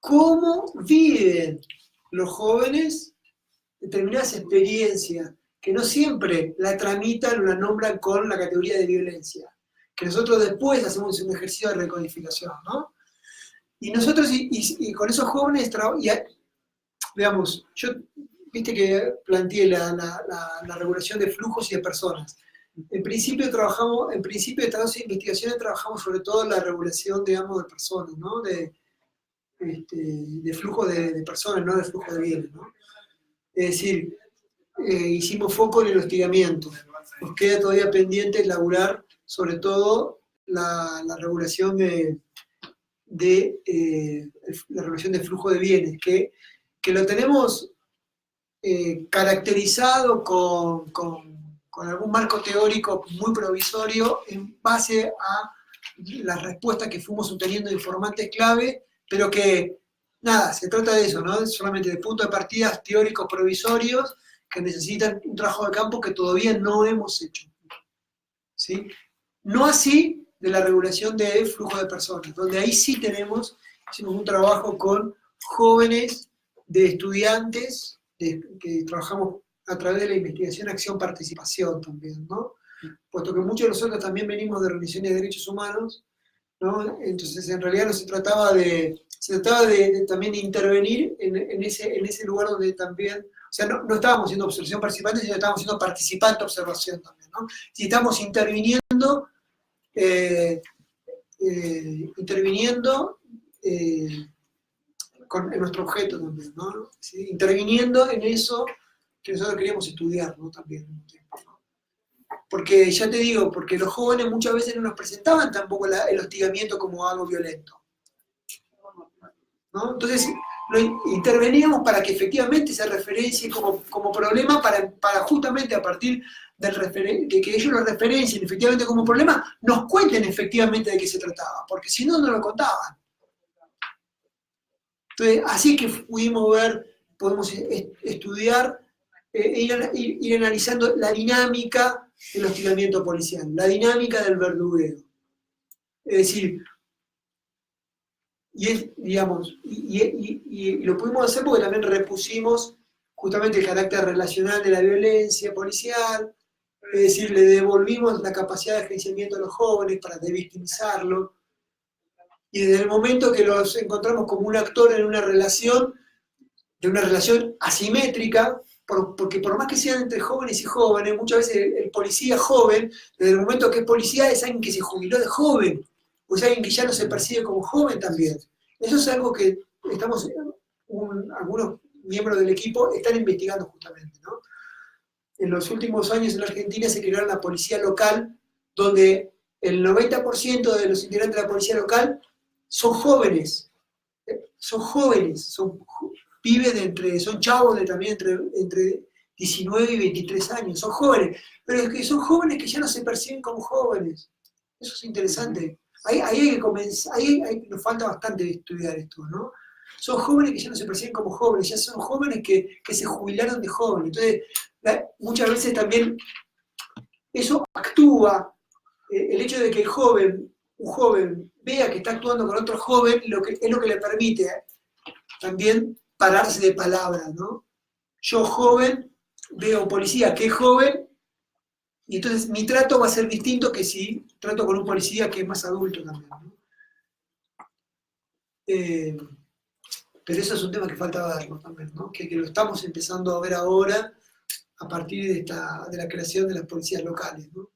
cómo viven los jóvenes determinadas experiencias, que no siempre la tramitan o la nombran con la categoría de violencia, que nosotros después hacemos un ejercicio de recodificación, ¿no? Y nosotros, y con esos jóvenes, veamos, yo, viste que planteé la regulación de flujos y de personas. En principio de estas dos investigaciones trabajamos sobre todo en la regulación, digamos, de personas, ¿no? De flujo de personas, no de flujo de bienes, ¿no? Es decir, hicimos foco en el hostigamiento. Nos queda todavía pendiente elaborar sobre todo la regulación la regulación de flujo de bienes, que lo tenemos caracterizado con algún marco teórico muy provisorio en base a las respuestas que fuimos obteniendo de informantes clave, pero que, nada, se trata de eso, ¿no? Solamente de puntos de partida teóricos provisorios que necesitan un trabajo de campo que todavía no hemos hecho, ¿sí? No así de la regulación de flujo de personas, donde ahí sí hicimos un trabajo con jóvenes de estudiantes, que trabajamos a través de la investigación, acción, participación también, ¿no? Puesto que muchos de nosotros también venimos de organizaciones de derechos humanos, ¿no? Entonces en realidad no se trataba también de intervenir en ese lugar donde también, o sea, no estábamos haciendo observación participante, sino estábamos haciendo participante observación también, ¿no? Si estamos interviniendo en nuestro objeto también, ¿no? ¿Sí? Interviniendo en eso que nosotros queríamos estudiar, ¿no? También, ¿no? Porque, ya te digo, porque los jóvenes muchas veces no nos presentaban tampoco el hostigamiento como algo violento, ¿no? Entonces, interveníamos para que efectivamente se referencie como problema, para justamente a partir de que ellos lo referencien efectivamente como problema, nos cuenten efectivamente de qué se trataba, porque si no, no lo contaban. Entonces, así que podemos estudiar, ir analizando la dinámica el hostigamiento policial, la dinámica del verdugueo. Es decir, y lo pudimos hacer porque también repusimos justamente el carácter relacional de la violencia policial, es decir, le devolvimos la capacidad de enjuiciamiento a los jóvenes para devictimizarlos, y desde el momento que los encontramos como un actor en una relación, de una relación asimétrica, porque por más que sean entre jóvenes y jóvenes, muchas veces el policía joven, desde el momento que es policía, es alguien que se jubiló de joven, o es alguien que ya no se percibe como joven también. Eso es algo que algunos miembros del equipo están investigando justamente, ¿no? En los últimos años en Argentina se creó la policía local, donde el 90% de los integrantes de la policía local son jóvenes, pibes son chavos de también entre 19 y 23 años, son jóvenes, pero es que son jóvenes que ya no se perciben como jóvenes. Eso es interesante. Ahí hay que comenzar, nos falta bastante estudiar esto, ¿no? Son jóvenes que ya no se perciben como jóvenes, ya son jóvenes que se jubilaron de jóvenes. Entonces, muchas veces también eso actúa, el hecho de que un joven vea que está actuando con otro joven, es lo que le permite también pararse de palabra, ¿no? Yo joven, veo a un policía que es joven, y entonces mi trato va a ser distinto que si trato con un policía que es más adulto también, ¿no? Pero eso es un tema que falta verlo también, ¿no? Que lo estamos empezando a ver ahora a partir de la creación de las policías locales, ¿no?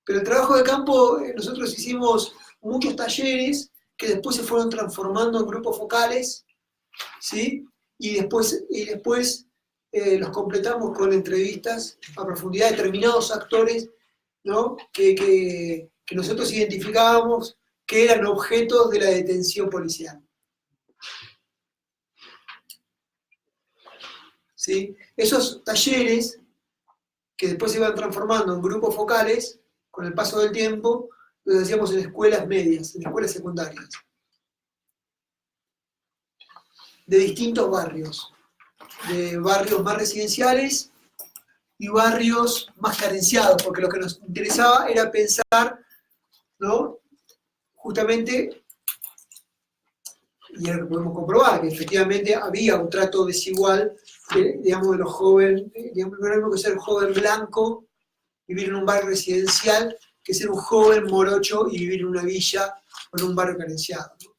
Pero el trabajo de campo, nosotros hicimos muchos talleres que después se fueron transformando en grupos focales, ¿sí? Y después los completamos con entrevistas a profundidad de determinados actores, ¿no? que nosotros identificábamos que eran objetos de la detención policial. ¿Sí? Esos talleres, que después se iban transformando en grupos focales, con el paso del tiempo, los hacíamos en escuelas medias, en escuelas secundarias, de distintos barrios, de barrios más residenciales y barrios más carenciados, porque lo que nos interesaba era pensar, ¿no? Justamente, y ahora podemos comprobar que efectivamente había un trato desigual, digamos, de los jóvenes, digamos, no era lo mismo que ser un joven blanco, vivir en un barrio residencial, que ser un joven morocho y vivir en una villa o en un barrio carenciado, ¿no?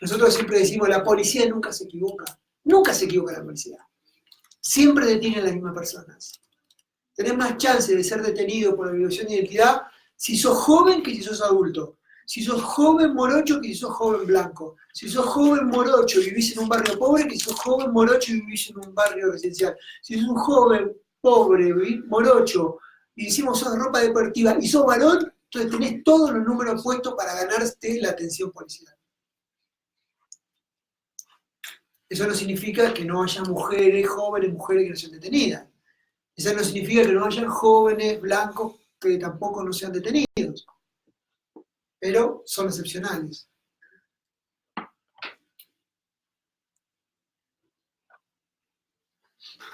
Nosotros siempre decimos, la policía nunca se equivoca la policía. Siempre detiene a las mismas personas. Tenés más chance de ser detenido por la violación de identidad si sos joven que si sos adulto. Si sos joven morocho que si sos joven blanco. Si sos joven morocho y vivís en un barrio pobre que si sos joven morocho y vivís en un barrio residencial. Si sos un joven pobre, morocho, y decimos sos de ropa deportiva y sos varón, entonces tenés todos los números puestos para ganarte la atención policial. Eso no significa que no haya mujeres jóvenes que no sean detenidas. Eso no significa que no haya jóvenes blancos que tampoco no sean detenidos. Pero son excepcionales.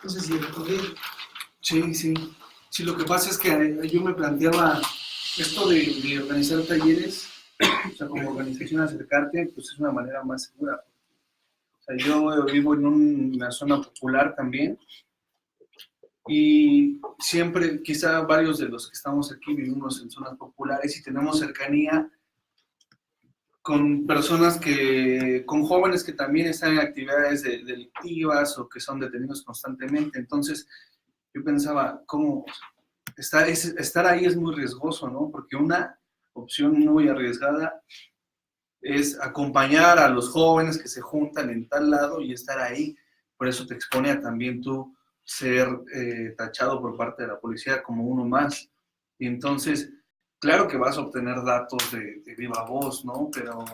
No sé si respondí.
Sí. Sí, lo que pasa es que yo me planteaba esto de organizar talleres, o sea, como organización acercarte, pues es una manera más segura. O sea, yo vivo en una zona popular también, y siempre, quizá varios de los que estamos aquí vivimos en zonas populares y tenemos cercanía con personas con jóvenes que también están en actividades delictivas o que son detenidos constantemente. Entonces, yo pensaba, ¿cómo estar ahí es muy riesgoso, ¿no? Porque una opción muy arriesgada es acompañar a los jóvenes que se juntan en tal lado y estar ahí. Por eso te expone a también tú ser tachado por parte de la policía como uno más. Y entonces, claro que vas a obtener datos de viva voz, ¿no? Pero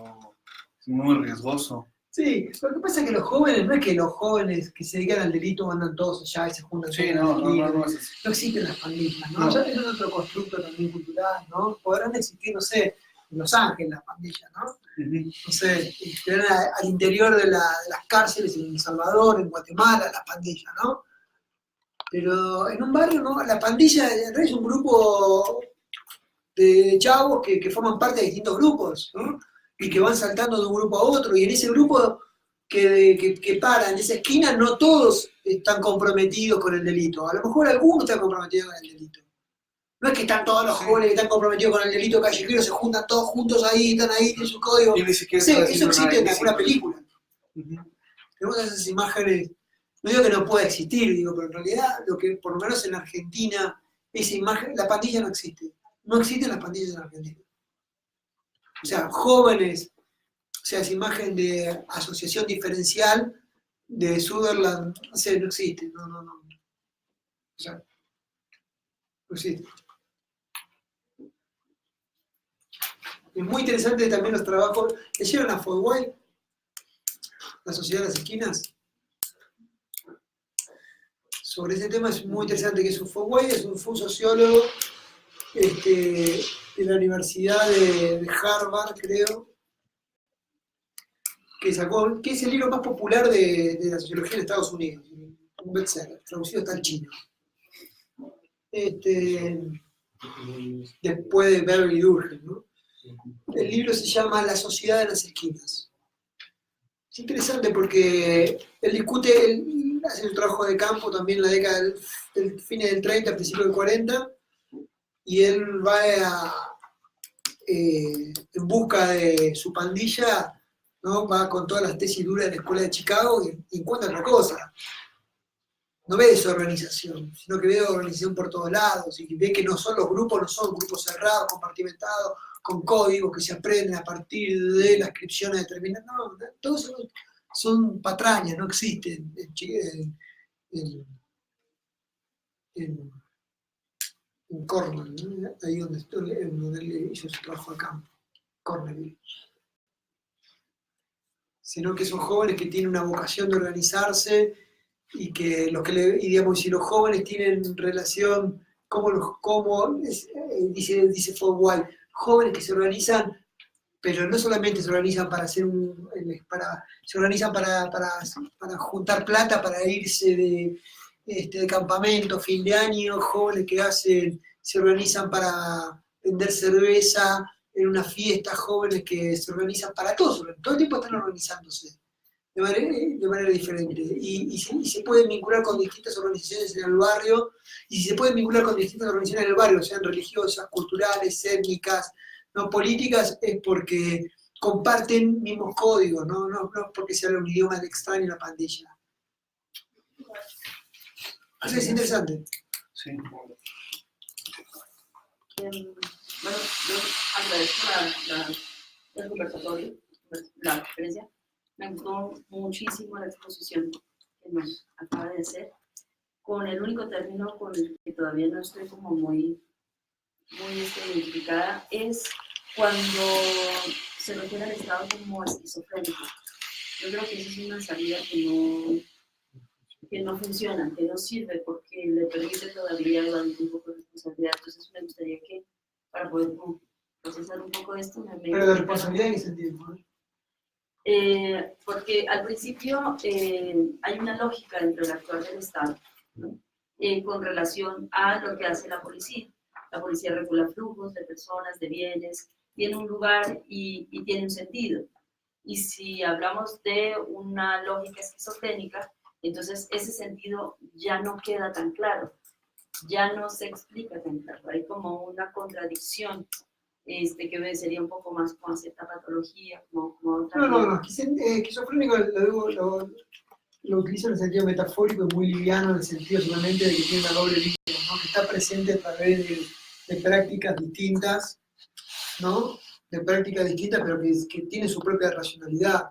es muy riesgoso.
Sí, lo que pasa es que los jóvenes, no es que los jóvenes que se dedican al delito andan todos allá y se juntan.
Sí, no es así.
No existen las pandillas, ¿no?
No.
Ya es otro constructo también cultural, ¿no? Podrán existir, no sé, en Los Ángeles las pandillas, ¿no? No sé, al interior de las cárceles en El Salvador, en Guatemala, las pandillas, ¿no? Pero en un barrio, ¿no? La pandilla en realidad es un grupo de chavos que forman parte de distintos grupos, ¿no? Y que van saltando de un grupo a otro, y en ese grupo que para en esa esquina, no todos están comprometidos con el delito. A lo mejor algunos están comprometidos con el delito. No es que están todos los jóvenes que están comprometidos con el delito callejero, se juntan todos juntos ahí, están ahí, tienen su código.
Y ni siquiera
Sí,
están
eso
haciendo
existe
nada
en alguna
ilícito.
película.
Ujú.
Tenemos esas imágenes, no digo que no pueda existir, digo, pero en realidad, lo que por lo menos en Argentina, esa imagen, la pandilla no existe. No existen las pandillas en Argentina. O sea, jóvenes, o sea, esa imagen de asociación diferencial de Sutherland, no sé, no existe, no. O sea, no existe. Es muy interesante también los trabajos. ¿Leyeron a Fogway? La sociedad de las esquinas. Sobre ese tema es muy interesante, que es un Fogway, fue un sociólogo de la Universidad de Harvard, creo, que sacó, que es el libro más popular de la sociología en Estados Unidos, un bestseller, traducido hasta al chino. Después de Beverly Durkheim, ¿no? El libro se llama La sociedad de las esquinas. Es interesante porque él discute, él hace un trabajo de campo también en la década del fines del 30, principios del 40, y él va en busca de su pandilla, ¿no? Va con todas las tesis duras de la escuela de Chicago y encuentra otra cosa. No ve desorganización, sino que ve organización por todos lados, y ve que no son grupos cerrados, compartimentados, con códigos que se aprenden a partir de las inscripciones determinadas. No, todos son patrañas, no existen en Cornell, ¿no? Ahí donde él hizo su trabajo de campo, Cornell. Sino que son jóvenes que tienen una vocación de organizarse y que digamos, si los jóvenes tienen relación, dice Fogway, jóvenes que se organizan, pero no solamente se organizan para hacer se organizan para juntar plata, para irse de campamento, fin de año, jóvenes que se organizan para vender cerveza en una fiesta, jóvenes que se organizan para todo el tiempo están organizándose de manera diferente. Y se pueden vincular con distintas organizaciones en el barrio, y si se pueden vincular con distintas organizaciones en el barrio, sean religiosas, culturales, étnicas, no políticas, es porque comparten mismos códigos, no porque se habla un idioma extraño en la pandilla. Eso es interesante.
Sí.
Bueno, yo agradezco el conversatorio, la conferencia. Me gustó muchísimo la exposición que nos acaba de hacer, con el único término con el que todavía no estoy como muy identificada, es cuando se refiere al Estado como esquizofrénico. Yo creo que esa es una salida que no funciona, que no sirve, porque le permite todavía evadir un poco de responsabilidad. Entonces me gustaría que, para poder procesar un poco esto,
Pero de responsabilidad en qué sentido, ¿no?
Porque al principio hay una lógica dentro del actuar del Estado, ¿no? Con relación a lo que hace la policía. La policía regula flujos de personas, de bienes, tiene un lugar y tiene un sentido. Y si hablamos de una lógica esquizofrénica, entonces ese sentido ya no queda tan claro, ya no se explica tan claro. Hay como una contradicción que sería un poco más como cierta patología, como otra.
No, esquizofrénico lo utilizo en el sentido metafórico y muy liviano, en el sentido solamente de que tiene una doble vida, ¿no? Que está presente a través de prácticas distintas, ¿no? De prácticas distintas, pero que tiene su propia racionalidad,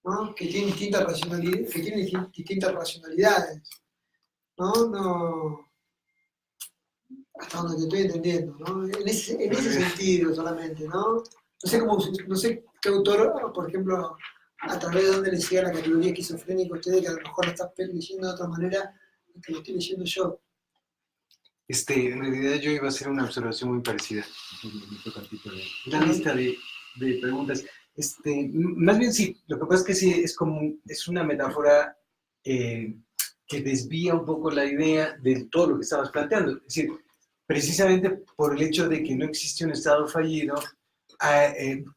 ¿no? Que tiene distintas racionalidades, ¿no? Hasta donde te estoy entendiendo, ¿no? En ese sentido solamente, ¿no? No sé qué autor, por ejemplo, a través de dónde le llega la categoría esquizofrénica a ustedes, que a lo mejor lo están leyendo de otra manera que lo estoy leyendo yo.
En realidad yo iba a hacer una observación muy parecida. Una lista de preguntas. Más bien sí, lo que pasa es que sí, es una metáfora que que desvía un poco la idea de todo lo que estabas planteando. Es decir, precisamente por el hecho de que no existe un Estado fallido,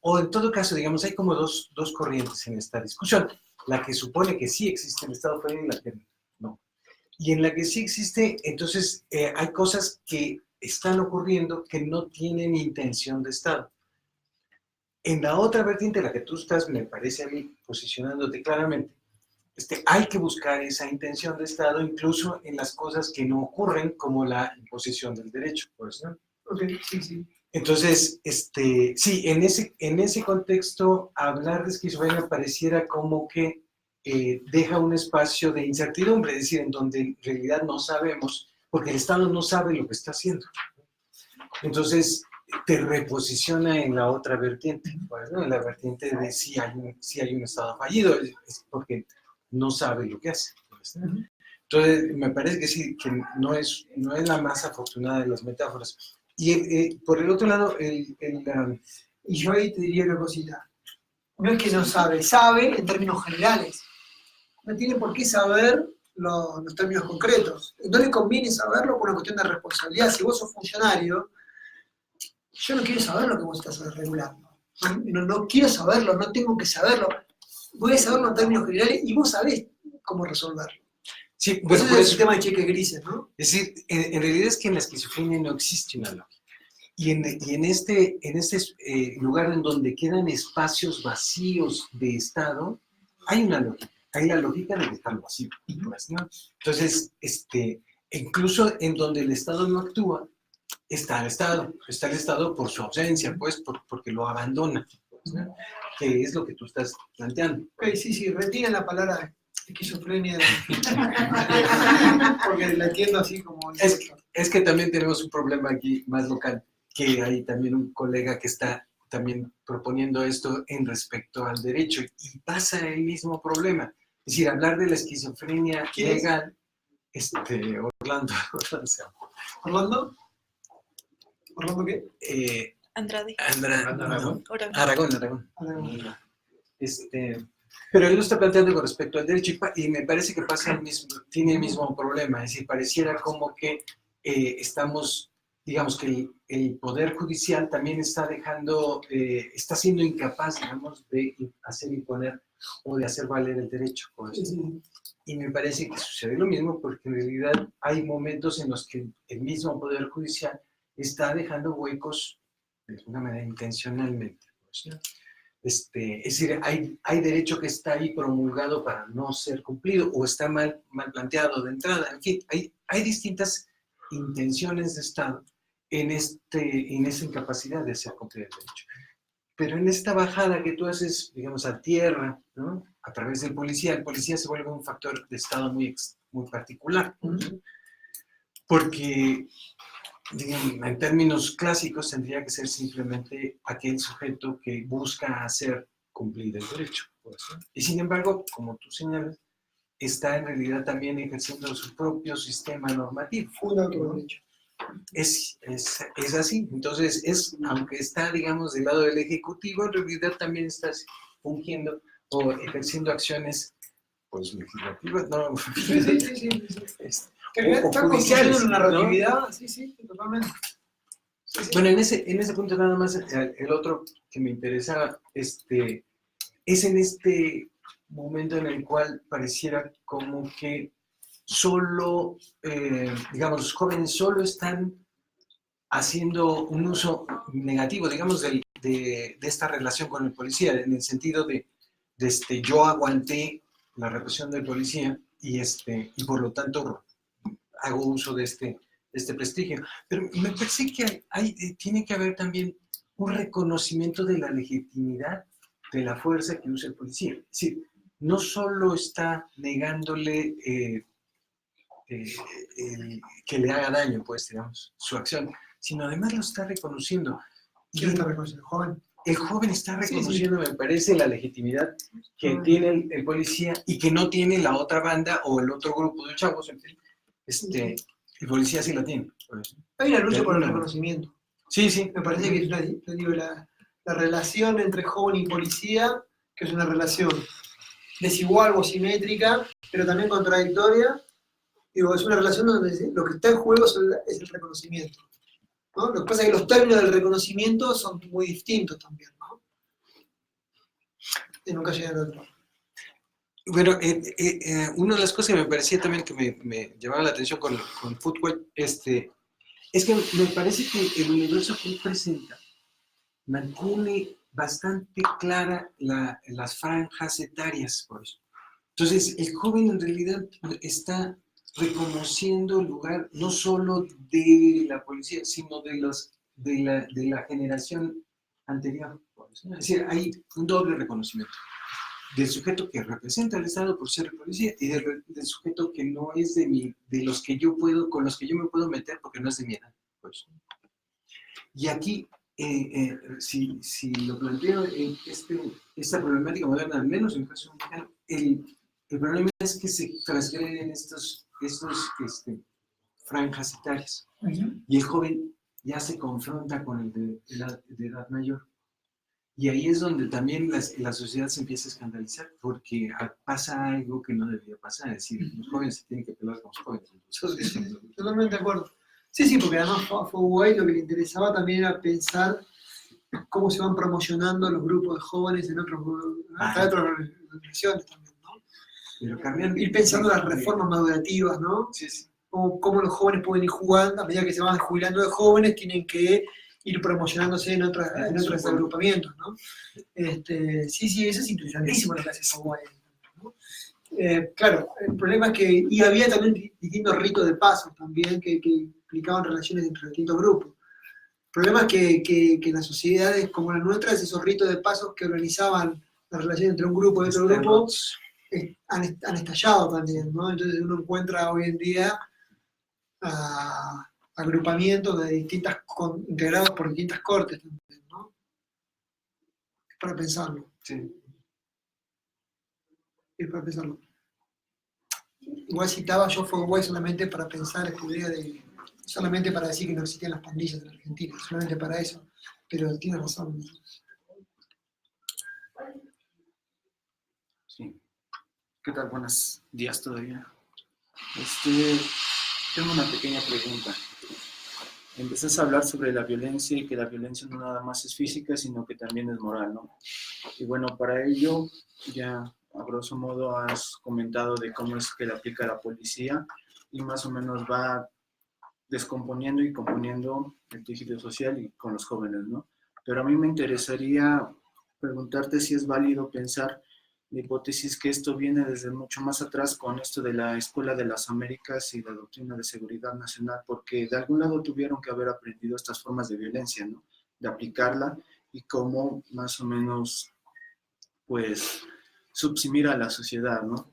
o en todo caso, digamos, hay como dos corrientes en esta discusión. La que supone que sí existe un Estado fallido y la que no. Y en la que sí existe, entonces hay cosas que están ocurriendo que no tienen intención de Estado. En la otra vertiente, la que tú estás, me parece a mí, posicionándote claramente, hay que buscar esa intención de Estado incluso en las cosas que no ocurren, como la imposición del derecho, pues, ¿no?
Ok, sí, sí.
Entonces, sí, en ese contexto, hablar de esquizofrenia pareciera como que deja un espacio de incertidumbre, es decir, en donde en realidad no sabemos, porque el Estado no sabe lo que está haciendo. Entonces, te reposiciona en la otra vertiente, pues, ¿no? En la vertiente de si hay un Estado fallido, es porque no sabe lo que hace. Pues, ¿no? Entonces, me parece que sí, que no es la más afortunada de las metáforas. Y por el otro lado,
Y yo ahí te diría una cosita. No es que no sabe, sabe en términos generales. No tiene por qué saber los términos concretos. No le conviene saberlo por una cuestión de responsabilidad. Si vos sos funcionario, yo no quiero saber lo que vos estás regulando. No quiero saberlo, no tengo que saberlo. Voy a saberlo en términos generales y vos sabés cómo resolverlo.
sí, bueno,
Ese
por
es el
eso,
sistema de cheques grises, ¿no?
es decir, en realidad es que en la esquizofrenia no existe una lógica. Y en este lugar en donde quedan espacios vacíos de Estado, hay una lógica. Hay la lógica de dejarlo vacío. Pues, ¿no? Entonces, incluso en donde el Estado no actúa, está el Estado. Está el Estado por su ausencia, pues, porque lo abandona. Pues, ¿no? Que es lo que tú estás planteando.
Ok, sí, retiren la palabra esquizofrenia. Porque la entiendo así como...
Es que también tenemos un problema aquí más local, que hay también un colega que está también proponiendo esto en respecto al derecho, y pasa el mismo problema. Es decir, hablar de la esquizofrenia legal, Orlando.
¿Orlando? ¿Orlando qué?
Andrade.
Aragón. Pero él lo está planteando con respecto al derecho, y me parece que tiene el mismo problema. Es decir, pareciera como que estamos, digamos que el Poder Judicial también está está siendo incapaz, digamos, de hacer imponer o de hacer valer el derecho. Pues. Y me parece que sucede lo mismo, porque en realidad hay momentos en los que el mismo Poder Judicial está dejando huecos de alguna manera intencionalmente. Pues, ¿no? Es decir, hay derecho que está ahí promulgado para no ser cumplido, o está mal planteado de entrada. En fin, hay distintas intenciones de Estado en esa incapacidad de hacer cumplir el derecho. Pero en esta bajada que tú haces, digamos, a tierra, ¿no? A través del policía, el policía se vuelve un factor de Estado muy particular, ¿no? Porque, digamos, en términos clásicos tendría que ser simplemente aquel sujeto que busca hacer cumplir el derecho. Pues, ¿no? Y sin embargo, como tú señalas, está en realidad también ejerciendo su propio sistema normativo.
Funda otro derecho.
Es así. Entonces, aunque está, digamos, del lado del Ejecutivo, en realidad también está fungiendo o ejerciendo acciones, pues, legislativas, ¿no?
Sí. Está
judiciales,
construyendo una narratividad, ¿no? Sí, totalmente. Sí.
Bueno, en ese punto nada más, el otro que me interesaba, es en este momento en el cual pareciera como que solo, digamos, los jóvenes solo están haciendo un uso negativo, digamos, de esta relación con el policía, en el sentido de yo aguanté la represión del policía y por lo tanto hago uso de este prestigio. Pero me parece que tiene que haber también un reconocimiento de la legitimidad de la fuerza que usa el policía. Es decir, no solo está negándole que le haga daño, pues, digamos, su acción, sino además lo está reconociendo.
¿Quién está reconociendo? ¿El joven?
El joven está reconociendo, me parece, la legitimidad que tiene el policía y que no tiene la otra banda o el otro grupo de chavos, en fin. El policía sí la tiene. Pues.
Hay una lucha por el reconocimiento.
Sí.
Me parece que la relación entre joven y policía, que es una relación desigual o simétrica, pero también contradictoria, Digo, es una relación donde lo que está en juego es el reconocimiento, ¿no? Lo que pasa es que los términos del reconocimiento son muy distintos también, ¿no? Y nunca llegan al otro.
Bueno, una de las cosas que me parecía también que me llamaba la atención con fútbol, es que me parece que el universo que él presenta mantiene bastante clara las franjas etarias, por eso. Entonces, el joven en realidad está reconociendo el lugar no solo de la policía, sino de la generación anterior. Es decir, hay un doble reconocimiento del sujeto que representa al Estado por ser policía y del sujeto que no es de los que yo puedo, con los que yo me puedo meter porque no es de mi edad. Pues. Y aquí, si lo planteo en esta problemática moderna, al menos en el caso mexicano, el problema es que se transgreden estos franjas etarias. Y el joven ya se confronta con el de edad mayor. Y ahí es donde también la sociedad se empieza a escandalizar, porque pasa algo que no debería pasar. Es decir, los jóvenes se tienen que pelear con los jóvenes.
Totalmente de acuerdo. Sí, porque además a Fogway lo que le interesaba también era pensar cómo se van promocionando los grupos de jóvenes en otras organizaciones también, ¿no?
Pero cambian,
ir pensando las reformas madurativas, ¿no?
Sí, sí.
Cómo los jóvenes pueden ir jugando, a medida que se van jubilando de jóvenes, tienen que ir promocionándose en otros agrupamientos, ¿no? Sí, eso es interesantísimo lo que hace Fogway, ¿no? Claro, el problema es que, y había también distintos ritos de paso también que implicaban relaciones entre distintos grupos. El problema es que en las sociedades como la nuestra, esos ritos de paso que organizaban la relación entre un grupo y otro grupo han estallado también, ¿no? Entonces uno encuentra hoy en día agrupamientos de integrados por distintas cortes también, ¿no? Es para pensarlo.
Sí.
Es para pensarlo. Igual citaba yo Fogway solamente para pensar esta idea solamente para decir que no existían las pandillas en Argentina, solamente para eso, pero tiene razón.
Sí. ¿Qué tal? Buenos días todavía. Tengo una pequeña pregunta. Empezás a hablar sobre la violencia y que la violencia no nada más es física, sino que también es moral, ¿no? Y bueno, para ello ya a grosso modo has comentado de cómo es que le aplica la policía y más o menos va descomponiendo y componiendo el tejido social y con los jóvenes, ¿no? Pero a mí me interesaría preguntarte si es válido pensar la hipótesis que esto viene desde mucho más atrás con esto de la Escuela de las Américas y la doctrina de seguridad nacional, porque de algún lado tuvieron que haber aprendido estas formas de violencia, ¿no? De aplicarla y cómo más o menos, pues, subsumir a la sociedad, ¿no?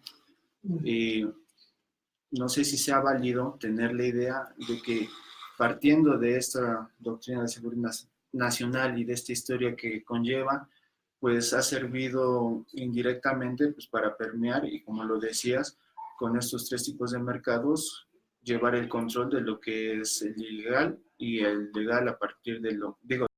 No sé si sea válido tener la idea de que partiendo de esta doctrina de seguridad nacional y de esta historia que conlleva, pues ha servido indirectamente pues, para permear y como lo decías, con estos tres tipos de mercados, llevar el control de lo que es el ilegal y el legal a partir de lo, digo,